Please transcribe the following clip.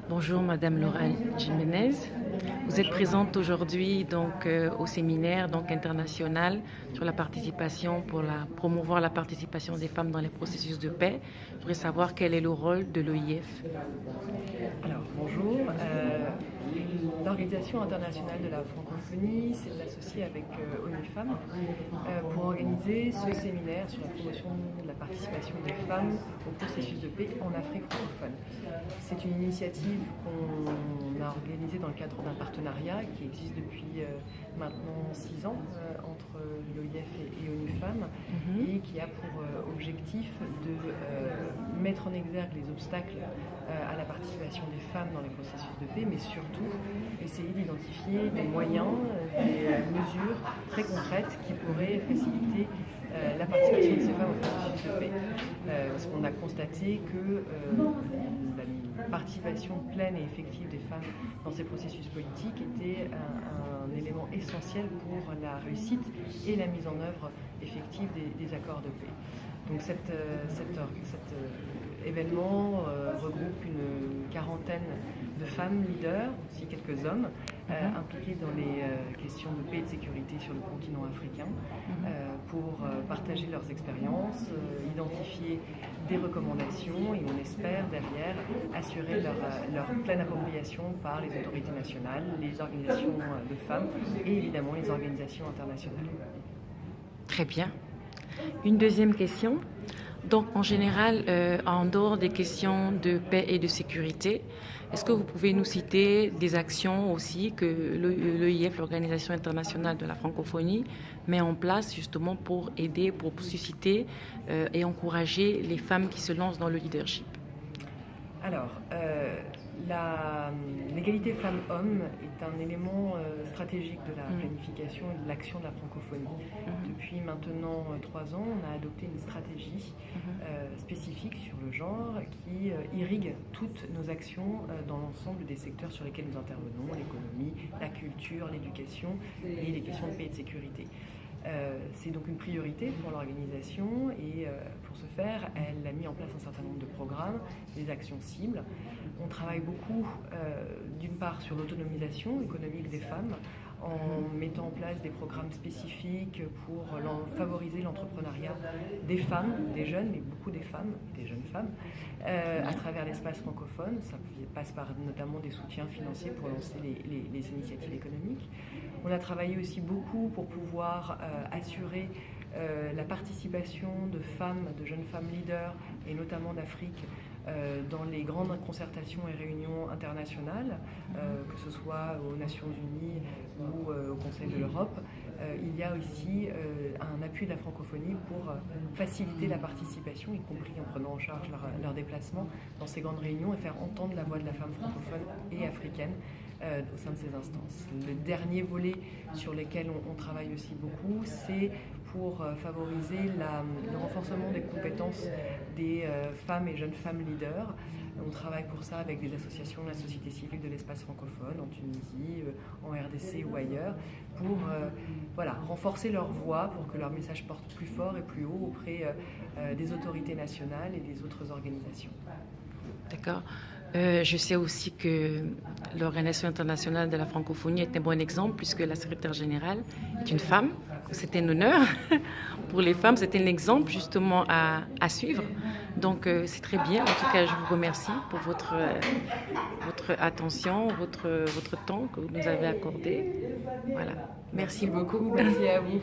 Bonjour Madame Laura Jiménez. Vous êtes présente aujourd'hui au séminaire international sur la participation pour promouvoir la participation des femmes dans les processus de paix. Je voudrais savoir quel est le rôle de l'OIF. Alors, bonjour. L'Organisation internationale de la francophonie s'est associée avec ONU Femmes pour organiser ce séminaire sur la promotion de la participation des femmes au processus de paix en Afrique francophone. C'est une initiative qu'on a organisée dans le cadre d'un partenariat qui existe depuis maintenant 6 ans entre l'OIF et ONU Femmes et qui a pour objectif de mettre en exergue les obstacles à la participation des femmes dans les processus de paix, mais surtout essayer d'identifier des moyens, des mesures très concrètes qui pourraient faciliter la participation de ces femmes au processus de paix. Parce qu'on a constaté que la participation pleine et effective des femmes dans ces processus politiques était un élément essentiel pour la réussite et la mise en œuvre effective des accords de paix. Donc cet événement regroupe une quarantaine de femmes leaders, aussi quelques hommes, impliqués dans les questions de paix et de sécurité sur le continent africain, pour partager leurs expériences, identifier des recommandations et on espère derrière assurer leur pleine appropriation par les autorités nationales, les organisations de femmes et évidemment les organisations internationales. Très bien. Une deuxième question. Donc, en général, en dehors des questions de paix et de sécurité, est-ce que vous pouvez nous citer des actions aussi que l'OIF, l'Organisation internationale de la francophonie, met en place justement pour aider, pour susciter et encourager les femmes qui se lancent dans le leadership? Alors, l'égalité femmes-hommes est un élément stratégique de la planification et de l'action de la francophonie. Depuis maintenant 3 ans, on a adopté une stratégie spécifique sur le genre qui irrigue toutes nos actions dans l'ensemble des secteurs sur lesquels nous intervenons, l'économie, la culture, l'éducation et les questions de paix et de sécurité. C'est donc une priorité pour l'organisation et pour ce faire, elle a mis en place un certain nombre de programmes, des actions cibles. On travaille beaucoup d'une part sur l'autonomisation économique des femmes en mettant en place des programmes spécifiques pour favoriser l'entrepreneuriat des femmes, des jeunes, mais beaucoup des femmes, des jeunes femmes, à travers l'espace francophone. Ça passe par notamment des soutiens financiers pour lancer les initiatives économiques. On a travaillé aussi beaucoup pour pouvoir assurer la participation de femmes, de jeunes femmes leaders, et notamment d'Afrique, dans les grandes concertations et réunions internationales, que ce soit aux Nations Unies ou au Conseil de l'Europe. Il y a aussi un appui de la francophonie pour faciliter la participation, y compris en prenant en charge leur déplacement dans ces grandes réunions et faire entendre la voix de la femme francophone et africaine au sein de ces instances. Le dernier volet sur lequel on travaille aussi beaucoup, c'est pour favoriser le renforcement des compétences des femmes et jeunes femmes leaders. On travaille pour ça avec des associations de la société civile de l'espace francophone, en Tunisie, en RDC ou ailleurs, pour renforcer leur voix, pour que leur message porte plus fort et plus haut auprès des autorités nationales et des autres organisations. D'accord. Je sais aussi que l'Organisation internationale de la francophonie est un bon exemple puisque la secrétaire générale est une femme. C'est un honneur pour les femmes, c'est un exemple justement à suivre. Donc c'est très bien. En tout cas, je vous remercie pour votre attention, votre temps que vous nous avez accordé. Voilà. Merci beaucoup. Merci à vous.